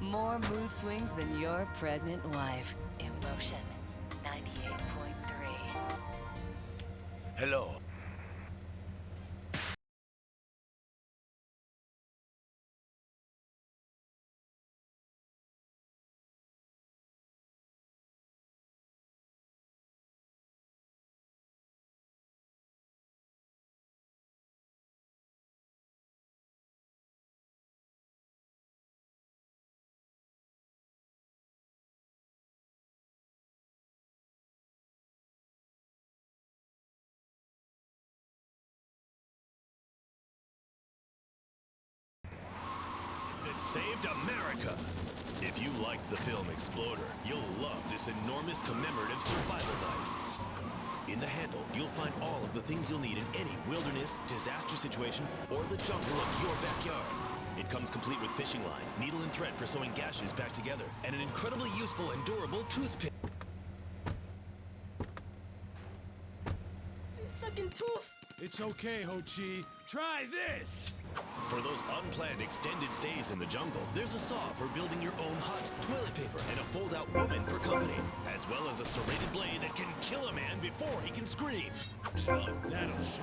More mood swings than your pregnant wife. Emotion 98.3. Hello. that saved America. If you liked the film Exploder, you'll love this enormous commemorative survival knife. In the handle, you'll find all of the things you'll need in any wilderness, disaster situation, or the jungle of your backyard. It comes complete with fishing line, needle and thread for sewing gashes back together, and an incredibly useful and durable toothpick. Sucking tooth! It's okay, Ho-Chi. Try this! For those unplanned extended stays in the jungle, there's a saw for building your own hut, toilet paper, and a fold-out woman for company, as well as a serrated blade that can kill a man before he can scream. That'll show.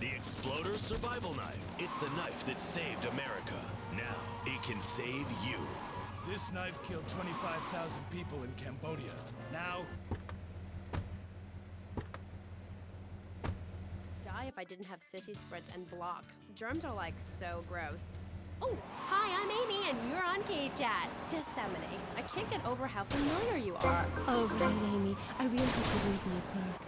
The Exploder Survival Knife. It's the knife that saved America. Now, it can save you. This knife killed 25,000 people in Cambodia. Now... Die if I didn't have sissy spreads and blocks. Germs are like so gross. Oh, hi, I'm Amy, and you're on K-Chat. Disseminate. I can't get over how familiar you are. Oh, right, Amy. I really hope you read my book.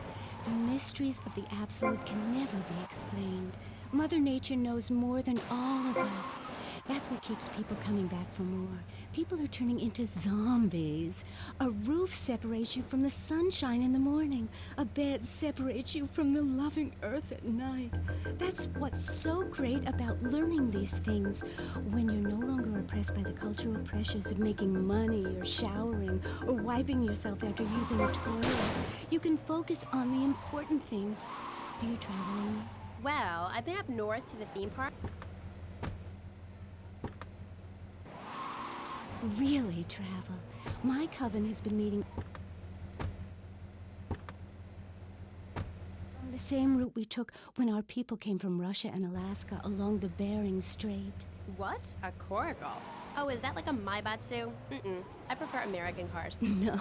The mysteries of the absolute can never be explained. Mother Nature knows more than all of us. That's what keeps people coming back for more. People are turning into zombies. A roof separates you from the sunshine in the morning. A bed separates you from the loving earth at night. That's what's so great about learning these things. When you're no longer oppressed by the cultural pressures of making money or showering or wiping yourself after using a toilet, you can focus on the important things. Do you travel, Amy? Well, I've been up north to the theme park. Really travel. My coven has been meeting on the same route we took when our people came from Russia and Alaska along the Bering Strait. What's a coracle? Oh, is that like a Maibatsu? Mm-mm. I prefer American cars. No.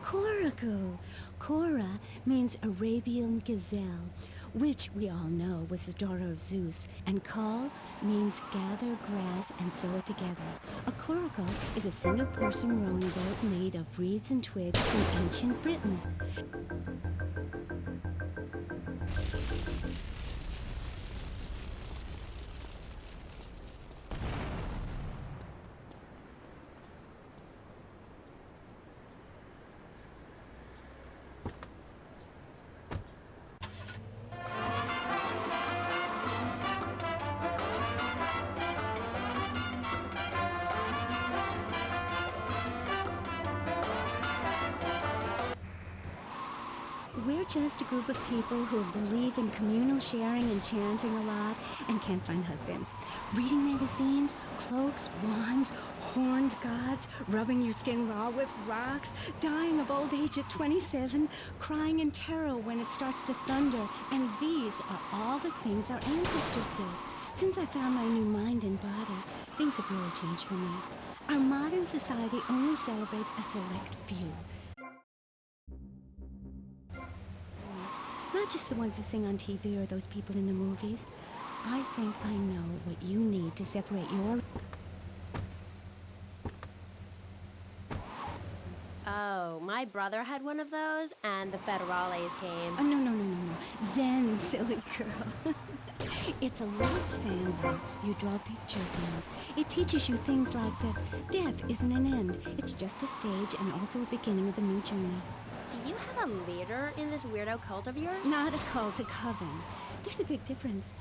Coracle. Cora means Arabian gazelle, which we all know was the daughter of Zeus, and Kal means gather grass and sew it together. A coracle is a single-person rowing boat made of reeds and twigs from ancient Britain. We're just a group of people who believe in communal sharing and chanting a lot and can't find husbands. Reading magazines, cloaks, wands, horned gods, rubbing your skin raw with rocks, dying of old age at 27, crying in terror when it starts to thunder. And these are all the things our ancestors did. Since I found my new mind and body, things have really changed for me. Our modern society only celebrates a select few. Not just the ones that sing on TV or those people in the movies. I think I know what you need to separate your... Oh, my brother had one of those, and the federales came. Oh, no. Zen, silly girl. It's a little sandbox you draw pictures in. It teaches you things like that death isn't an end. It's just a stage and also a beginning of a new journey. Do you have a leader in this weirdo cult of yours? Not a cult, a coven. There's a big difference.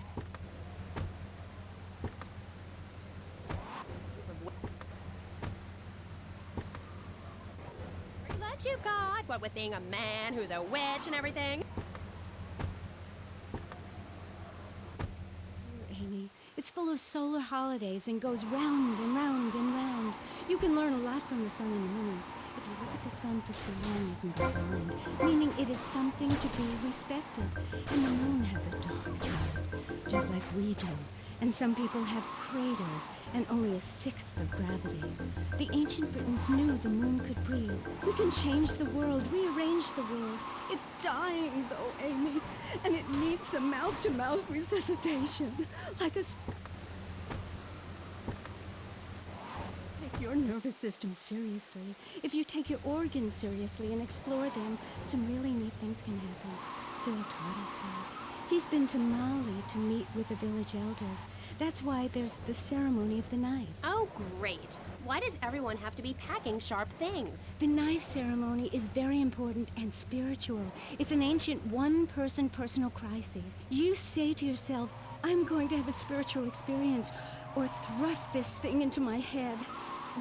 That you've got, what with being a man who's a witch and everything. Amy, it's full of solar holidays and goes round and round and round. You can learn a lot from the sun and moon. If you look at the sun for too long, you can go blind, meaning it is something to be respected. And the moon has a dark side, just like we do. And some people have craters and only a sixth of gravity. The ancient Britons knew the moon could breathe. We can change the world, rearrange the world. It's dying, though, Amy, and it needs some mouth-to-mouth resuscitation, like a... Your nervous system seriously. If you take your organs seriously and explore them, some really neat things can happen. Phil taught us that. He's been to Mali to meet with the village elders. That's why there's the ceremony of the knife. Oh, great. Why does everyone have to be packing sharp things? The knife ceremony is very important and spiritual. It's an ancient one-person personal crisis. You say to yourself, I'm going to have a spiritual experience, or thrust this thing into my head.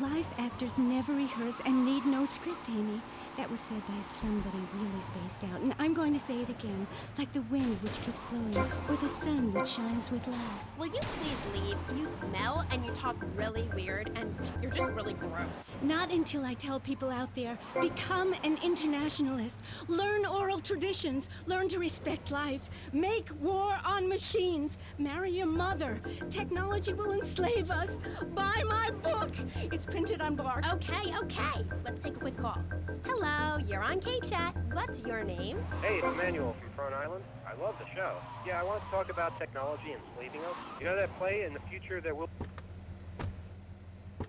Live actors never rehearse and need no script, Amy. That was said by somebody really spaced out. And I'm going to say it again, like the wind which keeps blowing, or the sun which shines with love. Will you please leave? You smell and you talk really weird and you're just really gross. Not until I tell people out there, become an internationalist. Learn oral traditions. Learn to respect life. Make war on machines. Marry your mother. Technology will enslave us. Buy my book. It's printed on bark. Okay. Let's take a quick call. Hello, you're on K-Chat. What's your name? Hey, it's Emmanuel from Front Island. I love the show. Yeah, I want to talk about technology enslaving us. You know that play in the future there will... I'm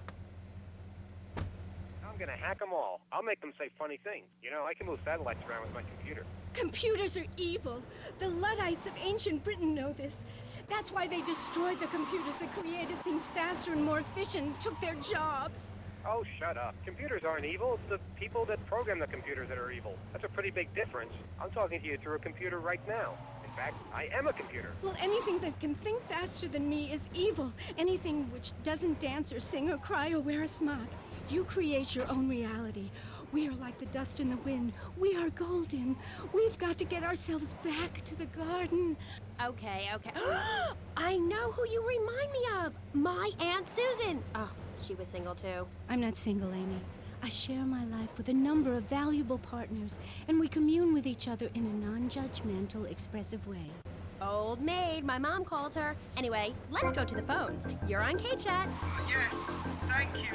gonna hack them all. I'll make them say funny things. You know, I can move satellites around with my computer. Computers are evil. The Luddites of ancient Britain know this. That's why they destroyed the computers that created things faster and more efficient, took their jobs. Oh, shut up. Computers aren't evil. It's the people that program the computers that are evil. That's a pretty big difference. I'm talking to you through a computer right now. In fact, I am a computer. Well, anything that can think faster than me is evil. Anything which doesn't dance or sing or cry or wear a smock. You create your own reality. We are like the dust in the wind. We are golden. We've got to get ourselves back to the garden. Okay. I know who you remind me of. My Aunt Susan. Oh, she was single too. I'm not single, Amy. I share my life with a number of valuable partners, and we commune with each other in a non-judgmental, expressive way. Old maid, my mom calls her. Anyway, let's go to the phones. You're on K-Chat. Yes, thank you.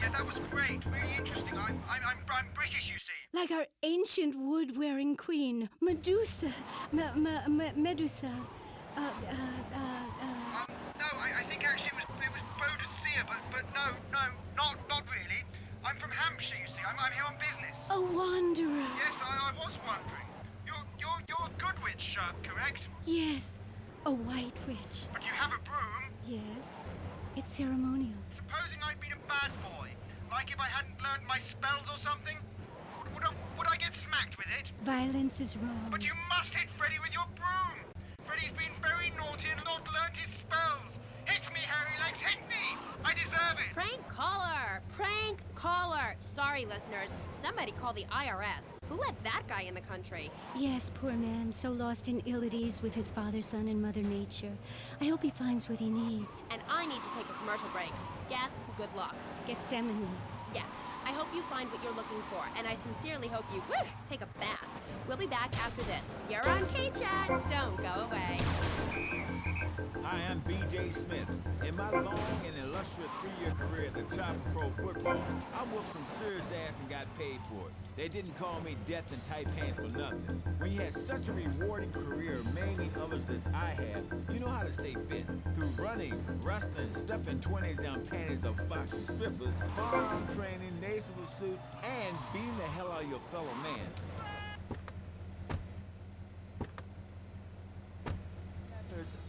Yeah, that was great. Really interesting. I'm British, you see. Like our ancient wood-wearing queen, Medusa. Medusa. No, I think actually it was Boadicea, but no, not really. I'm from Hampshire, you see. I'm here on business. A wanderer. Yes, I was wondering. You're a good witch, correct? Yes, a white witch. But you have a broom. Yes, it's ceremonial. Supposing I'd been a bad boy, like if I hadn't learned my spells or something, would I get smacked with it? Violence is wrong. But you must hit Freddy with your broom. Freddy's been very naughty and not learned his spells. Hit me, hairy legs, hit me! I deserve it! Prank caller. Sorry, listeners. Somebody call the IRS. Who let that guy in the country? Yes, poor man, so lost in ill at ease with his father, son, and Mother Nature. I hope he finds what he needs. And I need to take a commercial break. Guess, good luck. Gethsemane. Yeah, I hope you find what you're looking for, and I sincerely hope you, take a bath. We'll be back after this. You're on K-Chat. Don't go away. Hi, I'm B.J. Smith. In my long and illustrious 3-year career at the top of pro football, I whooped some serious ass and got paid for it. They didn't call me death in tight pants for nothing. When you had such a rewarding career maiming others as I have, you know how to stay fit. Through running, wrestling, stuffing 20s down panties of foxy strippers, farm training, nasal suit, and beating the hell out of your fellow man.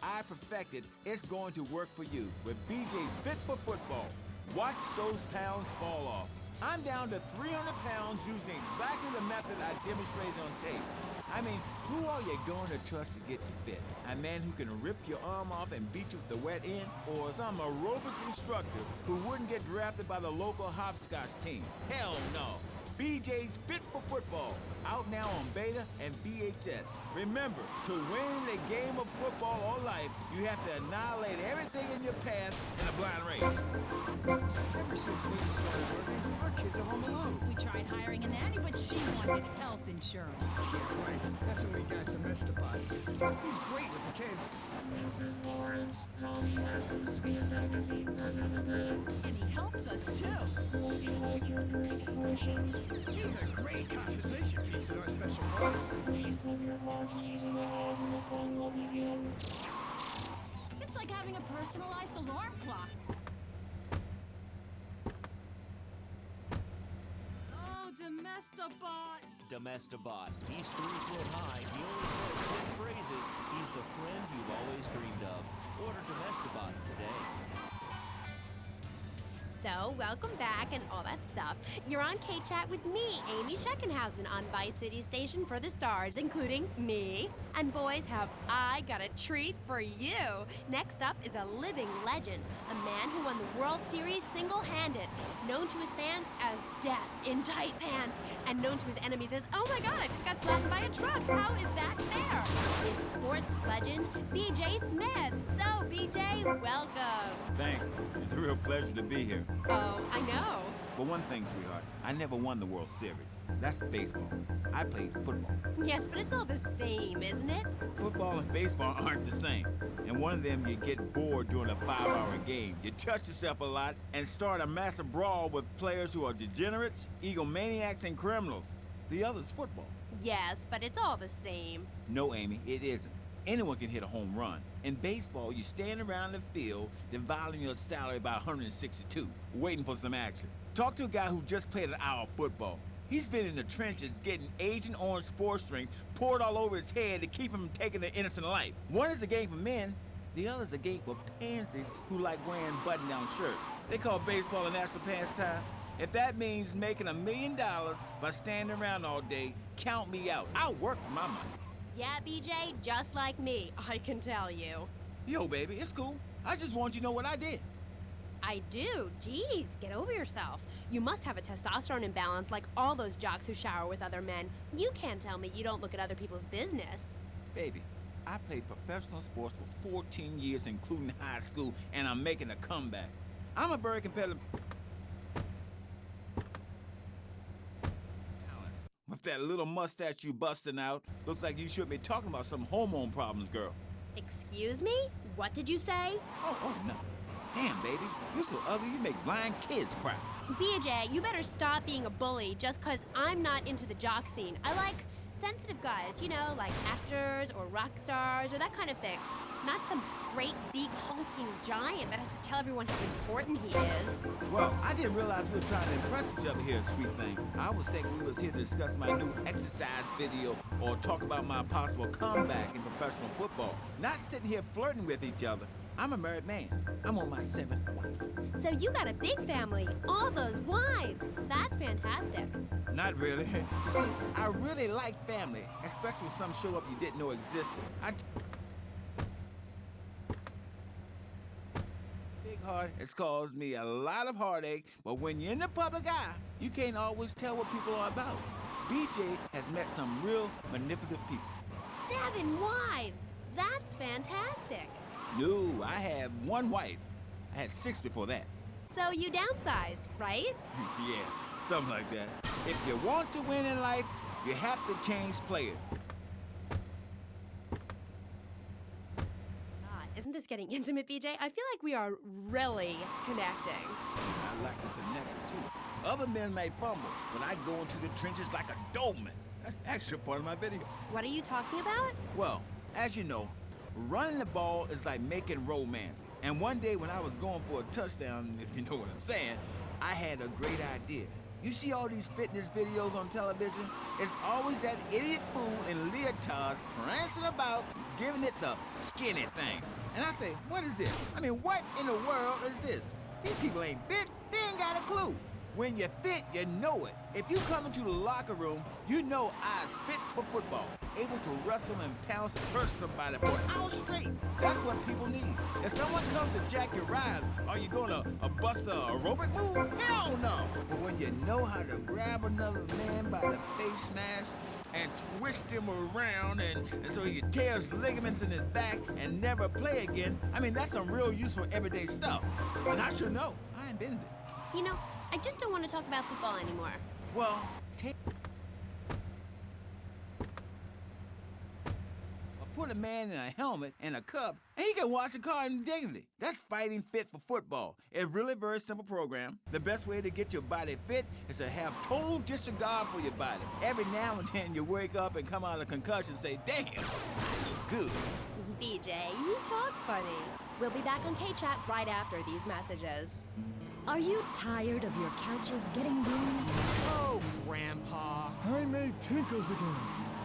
I perfected, it's going to work for you with BJ's Fit for Football. Watch those pounds fall off. I'm down to 300 pounds using exactly the method I demonstrated on tape. I mean, who are you going to trust to get you fit? A man who can rip your arm off and beat you with the wet end? Or some aerobics instructor who wouldn't get drafted by the local hopscotch team? Hell no. BJ's Fit for Football, out now on beta and VHS. Remember, to win the game of football or life, you have to annihilate everything in your path in a blind race. Ever since Nina started working, our kids are home alone. We tried hiring a nanny, but she wanted health insurance. Yeah, right. That's when we got domestified. He's great with the kids. And he helps us, too. He's a great conversation piece in our special class. It's like having a personalized alarm clock. Oh, Domestabot. Domestabot. He's 3 foot high. He only says 10 phrases. He's the friend you've always dreamed of. Order Domestabot today. So, welcome back and all that stuff. You're on K-Chat with me, Amy Scheckenhausen, on Vice City Station for the stars, including me. And boys, have I got a treat for you. Next up is a living legend, a man who won the World Series single-handed, known to his fans as Death in Tight Pants, and known to his enemies as, oh my God, I just got flattened by a truck. How is that fair? It's sports legend, BJ Smith. So, BJ, welcome. Thanks. It's a real pleasure to be here. Oh, I know. But one thing, sweetheart, I never won the World Series. That's baseball. I played football. Yes, but it's all the same, isn't it? Football and baseball aren't the same. In one of them, you get bored during a 5-hour game. You touch yourself a lot and start a massive brawl with players who are degenerates, egomaniacs, and criminals. The other's football. Yes, but it's all the same. No, Amy, it isn't. Anyone can hit a home run. In baseball, you stand around the field, dividing your salary by 162, waiting for some action. Talk to a guy who just played an hour of football. He's been in the trenches getting Agent Orange sports drinks poured all over his head to keep him from taking an innocent life. One is a game for men, the other is a game for pansies who like wearing button-down shirts. They call baseball a national pastime. If that means making $1 million by standing around all day, count me out. I'll work for my money. Yeah, BJ, just like me, I can tell you. Yo, baby, it's cool. I just want you to know what I did. I do. Jeez, get over yourself. You must have a testosterone imbalance like all those jocks who shower with other men. You can't tell me you don't look at other people's business. Baby, I played professional sports for 14 years, including high school, and I'm making a comeback. I'm a very competitive... With that little mustache you busting out, looks like you should be talking about some hormone problems, girl. Excuse me? What did you say? Oh, nothing. Damn, baby, you're so ugly you make blind kids cry. BJ, you better stop being a bully just 'cause I'm not into the jock scene. I like sensitive guys, you know, like actors or rock stars or that kind of thing. Not some great, big, hulking giant that has to tell everyone how important he is. Well, I didn't realize we were trying to impress each other here at Street Thing. I was thinking we was here to discuss my new exercise video or talk about my possible comeback in professional football. Not sitting here flirting with each other. I'm a married man. I'm on my 7th wife. So you got a big family, all those wives. That's fantastic. Not really. You see, I really like family, especially when some show up you didn't know existed. Big heart has caused me a lot of heartache, but when you're in the public eye, you can't always tell what people are about. BJ has met some real manipulative people. 7 wives. That's fantastic. No, I have 1 wife. I had 6 before that. So you downsized, right? Yeah, something like that. If you want to win in life, you have to change players. God, isn't this getting intimate, BJ? I feel like we are really connecting. I like to connect with you. Other men may fumble, but I go into the trenches like a doorman. That's actually part of my video. What are you talking about? Well, as you know, running the ball is like making romance. And one day when I was going for a touchdown, if you know what I'm saying, I had a great idea. You see all these fitness videos on television? It's always that idiot fool in leotards prancing about, giving it the skinny thing. And I say, what is this? I mean, what in the world is this? These people ain't fit. They ain't got a clue. When you're fit, you know it. If you come into the locker room, you know I's fit for football. Able to wrestle and pounce and hurt somebody for an hour straight. That's what people need. If someone comes to jack your ride, are you gonna bust a aerobic move? Hell no. But when you know how to grab another man by the face mask and twist him around and so he tears ligaments in his back and never play again, I mean, that's some real useful everyday stuff. And I should know. I invented it. You know, I just don't want to talk about football anymore. Well, put a man in a helmet and a cup, and he can watch a car in dignity. That's fighting fit for football. A really very simple program. The best way to get your body fit is to have total disregard for your body. Every now and then you wake up and come out of concussion and say, damn, I look good. BJ, you talk funny. We'll be back on K-Chat right after these messages. Are you tired of your couches getting ruined? Oh, Grandpa. I made tinkles again.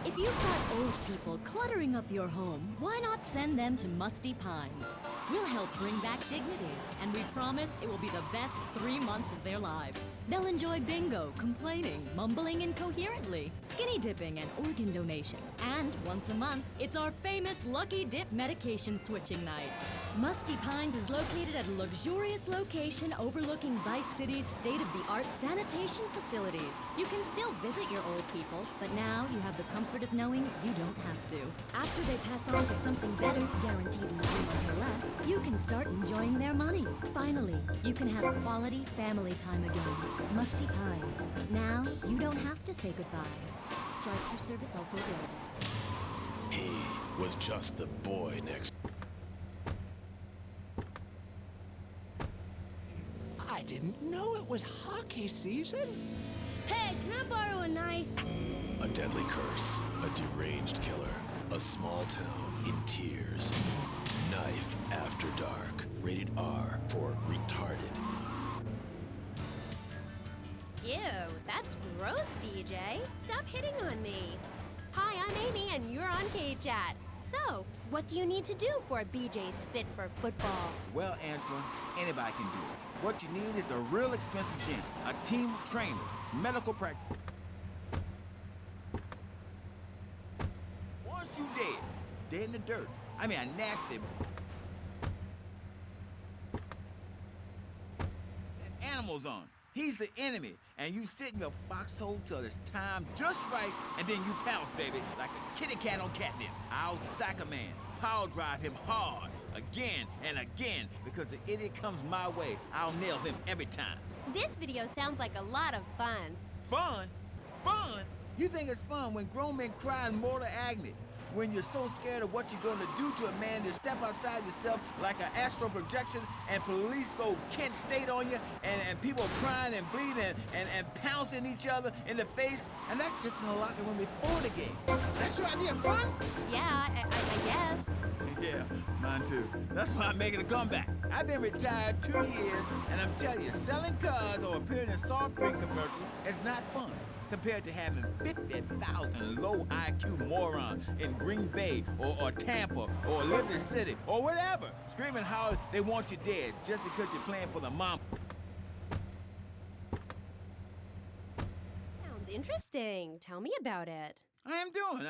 If you've got old people cluttering up your home, why not send them to Musty Pines? We'll help bring back dignity, and we promise it will be the best 3 months of their lives. They'll enjoy bingo, complaining, mumbling incoherently, skinny dipping, and organ donation. And once a month, it's our famous Lucky Dip medication switching night. Musty Pines is located at a luxurious location overlooking Vice City's state-of-the-art sanitation facilities. You can still visit your old people, but now you have the comfort of knowing you don't have to. After they pass on to something better, guaranteed in 3 months or less, you can start enjoying their money. Finally, you can have quality family time again. Musty Pines. Now, you don't have to say goodbye. Drive-thru service also available. He was just the boy next. I didn't know it was hockey season. Hey, can I borrow a knife? A deadly curse, a deranged killer, a small town in tears. Knife After Dark, rated R for retarded. Ew, that's gross, BJ. Stop hitting on me. Hi, I'm Amy, and you're on K-Chat. So, what do you need to do for BJ's fit for football? Well, Angela, anybody can do it. What you need is a real expensive gym, a team of trainers, medical practice. Once you dead in the dirt. I mean, a nasty. That animal's on. He's the enemy, and you sit in your foxhole till it's time just right, and then you pounce, baby, like a kitty cat on catnip. I'll sack a man, power drive him hard, again and again, because the idiot comes my way, I'll nail him every time. This video sounds like a lot of fun. Fun? Fun? You think it's fun when grown men cry in mortal agony? When you're so scared of what you're gonna do to a man to step outside yourself like an astral projection and police go Kent State on you and people crying and bleeding and pouncing each other in the face, and that's just in the locker room before the game. That's your idea of fun? Yeah, I guess. Yeah, mine too. That's why I'm making a comeback. I've been retired 2 years, and I'm telling you, selling cars or appearing in soft drink commercials is not fun compared to having 50,000 low IQ morons in Green Bay or Tampa or Liberty City or whatever, screaming how they want you dead just because you're playing for the mom. Sounds interesting. Tell me about it. I am doing.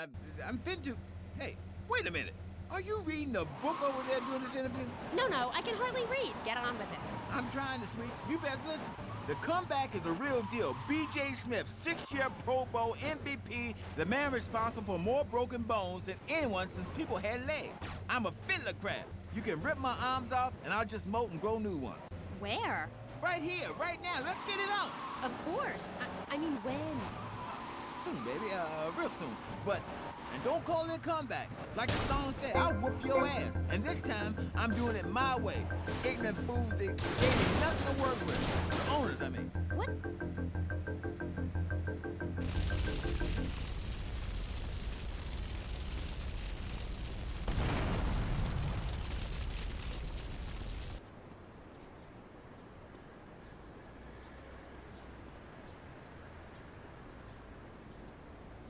I'm fin to. Hey, wait a minute. Are you reading a book over there doing this interview? No, I can hardly read. Get on with it. I'm trying to, sweets. You best listen. The comeback is a real deal. B.J. Smith, 6-year Pro Bowl MVP, the man responsible for more broken bones than anyone since people had legs. I'm a fiddler crab. You can rip my arms off, and I'll just molt and grow new ones. Where? Right here, right now. Let's get it on. Of course. I mean, when? Soon, baby. Real soon. And don't call it a comeback. Like the song said, I'll whoop your ass. And this time, I'm doing it my way. Ignorant fools that gave me nothing to work with. The owners, I mean. What?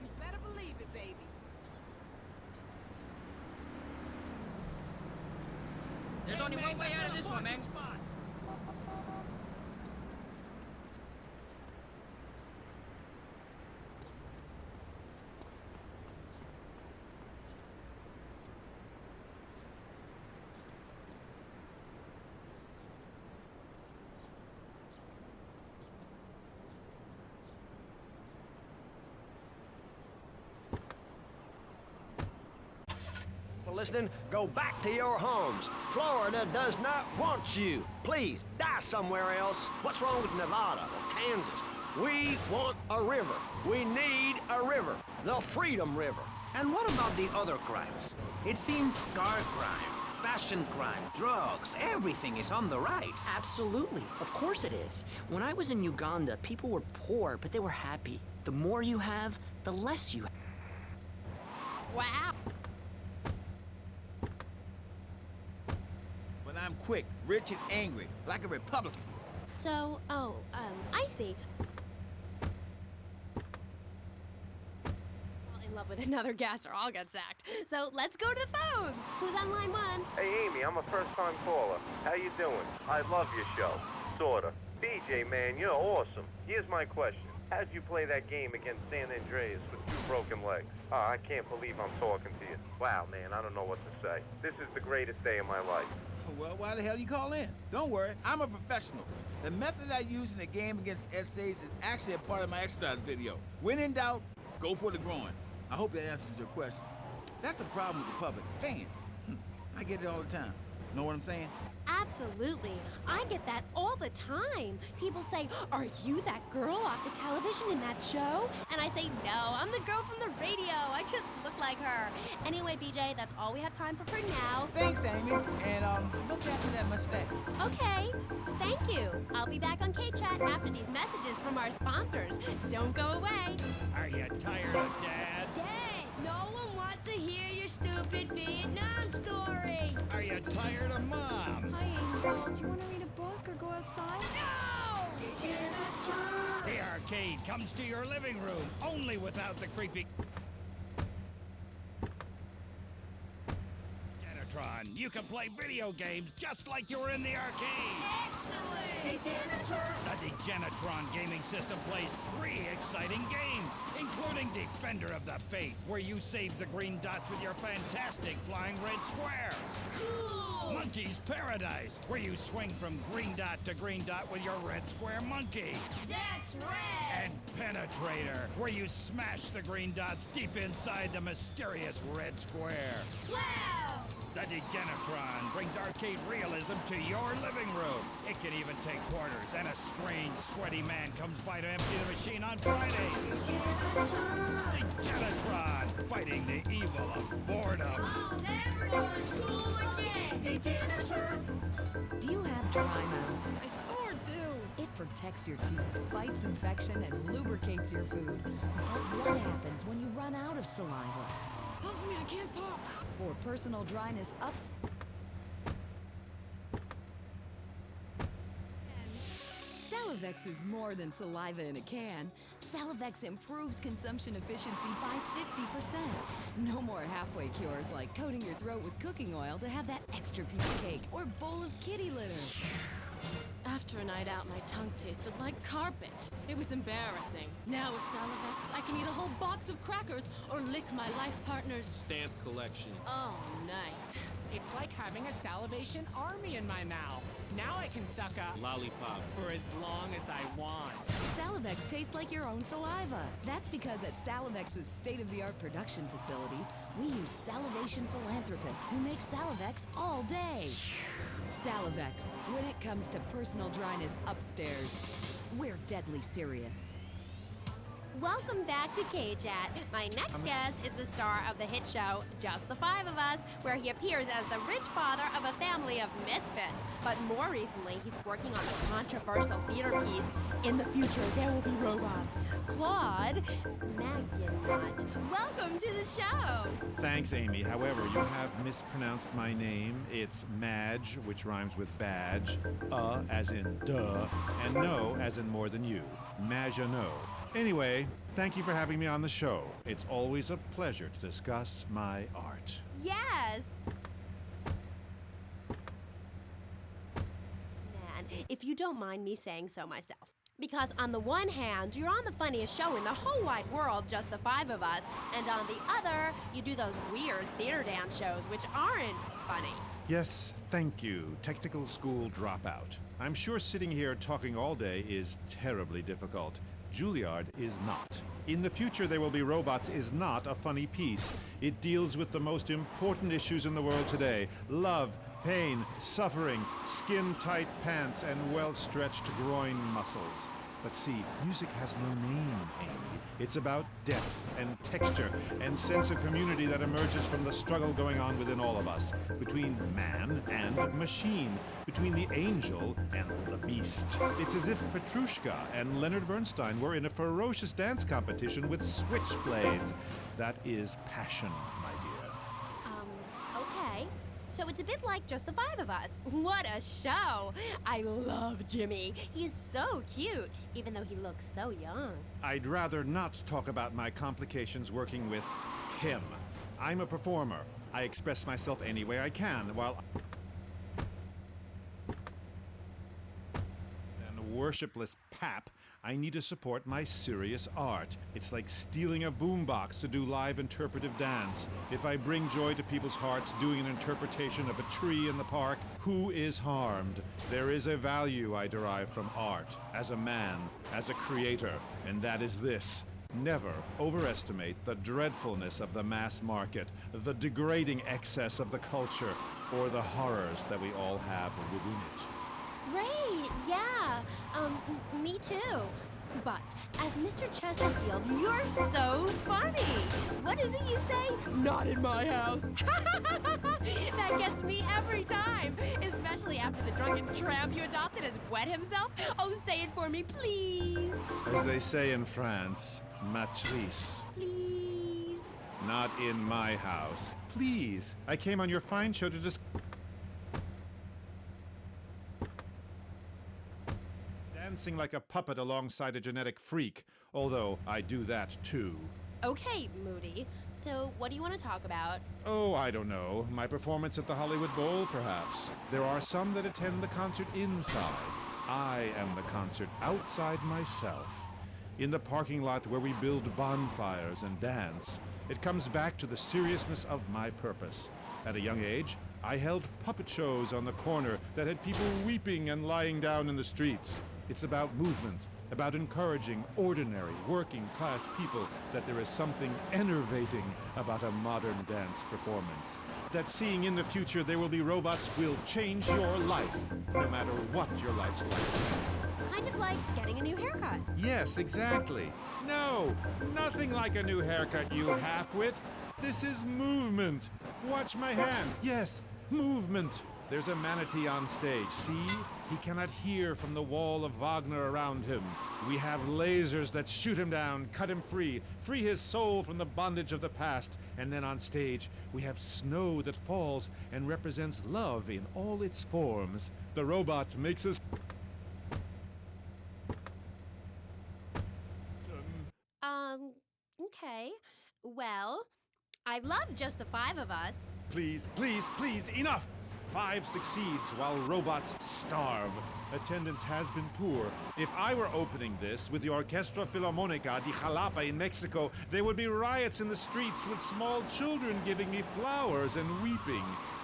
You better believe it, baby. There's only one way out of this one, man. Listening, go back to your homes. Florida does not want you. Please, die somewhere else. What's wrong with Nevada or Kansas? We want a river. We need a river. The Freedom River. And what about the other crimes? It seems car crime, fashion crime, drugs, everything is on the rise. Absolutely. Of course it is. When I was in Uganda, people were poor, but they were happy. The more you have, the less you have. Wow. I'm quick, rich, and angry, like a Republican. So, I see. In love with another guest or I'll get sacked. So let's go to the phones. Who's on line 1? Hey, Amy, I'm a first-time caller. How you doing? I love your show. Sorta. BJ, man, you're awesome. Here's my question. How'd you play that game against San Andreas with 2 broken legs? Oh, I can't believe I'm talking to you. Wow, man, I don't know what to say. This is the greatest day of my life. Well, why the hell you call in? Don't worry, I'm a professional. The method I use in the game against essays is actually a part of my exercise video. When in doubt, go for the groin. I hope that answers your question. That's the problem with the public. Fans. I get it all the time. Know what I'm saying? Absolutely. I get that all the time. People say, "Are you that girl off the television in that show?" And I say, "No, I'm the girl from the radio. I just look like her." Anyway, BJ, that's all we have time for now. Thanks, Amy. And look after that mustache. Okay. Thank you. I'll be back on K-Chat after these messages from our sponsors. Don't go away. Are you tired of Dad? Dad, no one wants to hear your stupid Vietnam story. Are you tired of Mom? Hi, Angel. Do you want to read a book or go outside? No! The arcade comes to your living room, only without the creepy... Genetron. You can play video games just like you were in the arcade. Excellent! The Degenetron gaming system plays 3 exciting games, including Defender of the Faith, where you save the green dots with your fantastic flying red square. Cool! Monkey's Paradise, where you swing from green dot to green dot with your red square monkey. That's red! And Penetrator, where you smash the green dots deep inside the mysterious red square. Wow! The Degenetron brings arcade realism to your living room. It can even take quarters, and a strange, sweaty man comes by to empty the machine on Fridays. Degenetron, fighting the evil of boredom. I'll never go to school again! Do you have dry mouth? I sure do. It protects your teeth, fights infection, and lubricates your food. But what happens when you run out of saliva? Help me, I can't talk. For personal dryness ups... Salivex is more than saliva in a can. Salivex improves consumption efficiency by 50%. No more halfway cures like coating your throat with cooking oil to have that extra piece of cake or bowl of kitty litter. After a night out, my tongue tasted like carpet. It was embarrassing. Now with Salivex, I can eat a whole box of crackers or lick my life partner's stamp collection all night. It's like having a salivation army in my mouth. Now I can suck a lollipop for as long as I want. Salivex tastes like your own saliva. That's because at Salivex's state-of-the-art production facilities, we use salivation philanthropists who make Salivex all day. Salivex, when it comes to personal dryness upstairs, we're deadly serious. Welcome back to K-Chat. My next guest is the star of the hit show, Just the Five of Us, where he appears as the rich father of a family of misfits. But more recently, he's working on the controversial theater piece, In the Future, There Will Be Robots. Claude Maginot, welcome to the show. Thanks, Amy. However, you have mispronounced my name. It's Madge, which rhymes with badge, as in duh, and no as in more than you. Maginot. Anyway, thank you for having me on the show. It's always a pleasure to discuss my art. Yes. Man, if you don't mind me saying so myself. Because on the one hand, you're on the funniest show in the whole wide world, Just the Five of Us, and on the other, you do those weird theater dance shows which aren't funny. Yes, thank you, technical school dropout. I'm sure sitting here talking all day is terribly difficult. Juilliard is not. In the Future There Will Be Robots is not a funny piece. It deals with the most important issues in the world today. Love, pain, suffering, skin-tight pants, and well-stretched groin muscles. But see, music has no name, Amy. It's about depth and texture and sense of community that emerges from the struggle going on within all of us, between man and machine, between the angel and the beast. It's as if Petrushka and Leonard Bernstein were in a ferocious dance competition with switchblades. That is passion, my dear. Okay. So it's a bit like Just the Five of Us. What a show! I love Jimmy. He's so cute, even though he looks so young. I'd rather not talk about my complications working with him. I'm a performer. I express myself any way I can, while and worshipless pap, I need to support my serious art. It's like stealing a boombox to do live interpretive dance. If I bring joy to people's hearts doing an interpretation of a tree in the park, who is harmed? There is a value I derive from art, as a man, as a creator, and that is this. Never overestimate the dreadfulness of the mass market, the degrading excess of the culture, or the horrors that we all have within it. Great, yeah. Me too. But as Mr. Chesterfield, you're so funny. What is it you say? Not in my house. That gets me every time, especially after the drunken tramp you adopted has wet himself. Oh, say it for me, please. As they say in France, matrice. Please. Not in my house. Please. I came on your fine show to discuss dancing like a puppet alongside a genetic freak, although I do that too. Okay, Moody. So, what do you want to talk about? Oh, I don't know. My performance at the Hollywood Bowl, perhaps. There are some that attend the concert inside. I am the concert outside myself. In the parking lot where we build bonfires and dance, it comes back to the seriousness of my purpose. At a young age, I held puppet shows on the corner that had people weeping and lying down in the streets. It's about movement, about encouraging ordinary, working-class people that there is something enervating about a modern dance performance. That seeing in the future there will be robots will change your life, no matter what your life's like. Kind of like getting a new haircut. Yes, exactly. No, nothing like a new haircut, you half-wit. This is movement. Watch my hand. Yes, movement. There's a manatee on stage, see? He cannot hear from the wall of Wagner around him. We have lasers that shoot him down, cut him free his soul from the bondage of the past. And then on stage, we have snow that falls and represents love in all its forms. The robot makes us... Okay. Well, I love Just the Five of Us. Please, please, please, enough! 5 succeeds while robots starve. Attendance has been poor. If I were opening this with the Orquestra Filarmonica de Jalapa in Mexico, there would be riots in the streets with small children giving me flowers and weeping.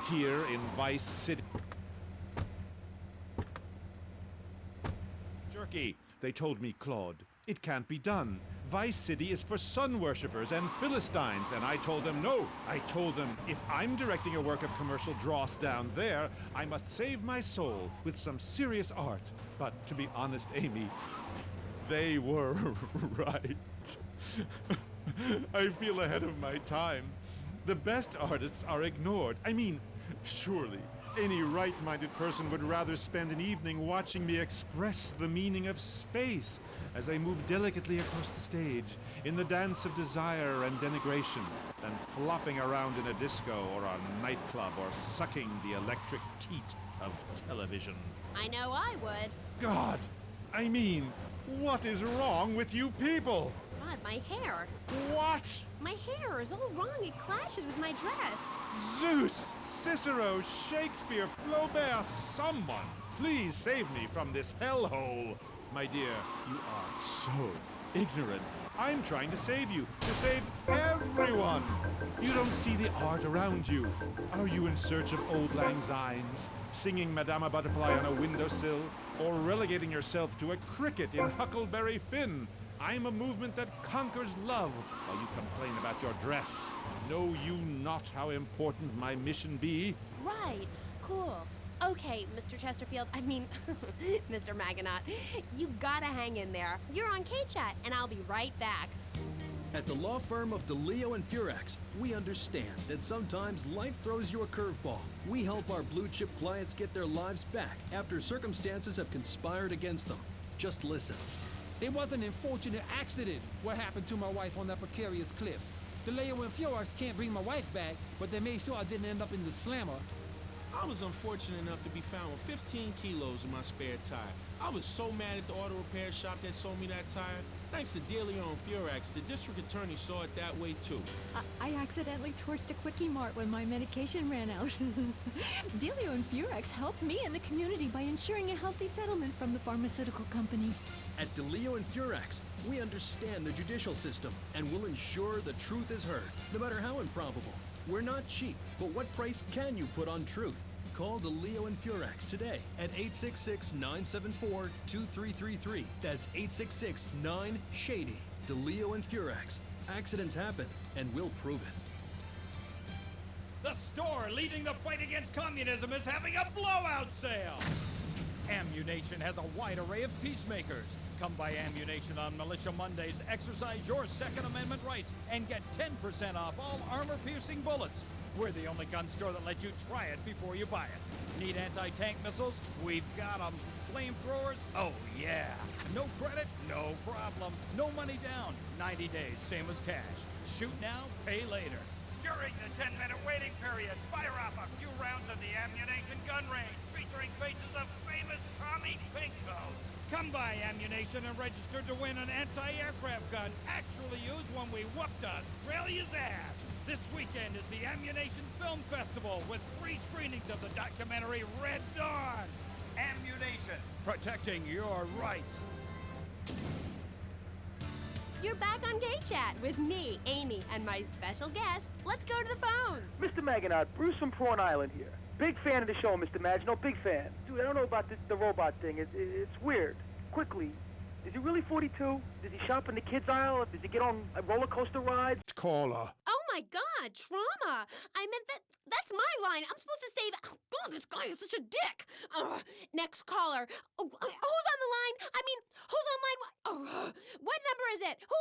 Here in Vice City... Jerky, they told me, Claude. It can't be done. Vice City is for sun worshippers and Philistines, and I told them no. I told them if I'm directing a work of commercial dross down there, I must save my soul with some serious art. But to be honest, Amy, they were right. I feel ahead of my time. The best artists are ignored. I mean, surely any right-minded person would rather spend an evening watching me express the meaning of space as I move delicately across the stage in the dance of desire and denigration than flopping around in a disco or a nightclub or sucking the electric teat of television. I know I would. God! I mean, what is wrong with you people? God, my hair. What? My hair is all wrong. It clashes with my dress. Zeus! Cicero! Shakespeare! Flaubert! Someone! Please save me from this hellhole! My dear, you are so ignorant. I'm trying to save you, to save everyone! You don't see the art around you. Are you in search of Auld Lang Synes, singing Madama Butterfly on a windowsill, or relegating yourself to a cricket in Huckleberry Finn? I'm a movement that conquers love while you complain about your dress. Know you not how important my mission be? Right. Cool. Okay, Mr. Chesterfield, I mean, Mr. Magonaut, you gotta hang in there. You're on K-Chat, and I'll be right back. At the law firm of DeLeo and Furex, we understand that sometimes life throws you a curveball. We help our blue-chip clients get their lives back after circumstances have conspired against them. Just listen. It was an unfortunate accident what happened to my wife on that precarious cliff. DeLeo and Furex can't bring my wife back, but they made sure I didn't end up in the slammer. I was unfortunate enough to be found with 15 kilos in my spare tire. I was so mad at the auto repair shop that sold me that tire. Thanks to Delio and Furax, the district attorney saw it that way too. I accidentally torched a Quickie Mart when my medication ran out. Delio and Furax helped me and the community by ensuring a healthy settlement from the pharmaceutical company. At DeLeo and Furax, we understand the judicial system and will ensure the truth is heard, no matter how improbable. We're not cheap, but what price can you put on truth? Call DeLeo and Furax today at 866-974-2333. That's 866-9-SHADY. DeLeo and Furax. Accidents happen, and we'll prove it. The store leading the fight against communism is having a blowout sale. Ammunition has a wide array of peacemakers. Come by Ammunition on Militia Mondays, exercise your Second Amendment rights, and get 10% off all armor-piercing bullets. We're the only gun store that lets you try it before you buy it. Need anti-tank missiles? We've got them. Flamethrowers? Oh, yeah. No credit? No problem. No money down. 90 days, same as cash. Shoot now, pay later. During the 10-minute waiting period, fire off a few rounds of the Ammunition gun range, featuring faces of famous Tommy Pinkos. Come by Ammunition and register to win an anti-aircraft gun actually used when we whooped Australia's ass. This weekend is the Ammunition Film Festival with 3 screenings of the documentary Red Dawn. Ammunition, protecting your rights. You're back on Gay Chat with me, Amy, and my special guest. Let's go to the phones. Mr. Maginot, Bruce from Prawn Island here. Big fan of the show, Mr. Maginot, big fan. Dude, I don't know about the robot thing. It's weird. Quickly, is he really 42? Does he shop in the kids' aisle? Does he get on roller coaster rides? Caller. Oh my God, trauma! I meant that's my line. I'm supposed to say that. Oh God, this guy is such a dick. Next caller. Oh, who's on the line? I mean, who's on line? Oh, what number is it? Who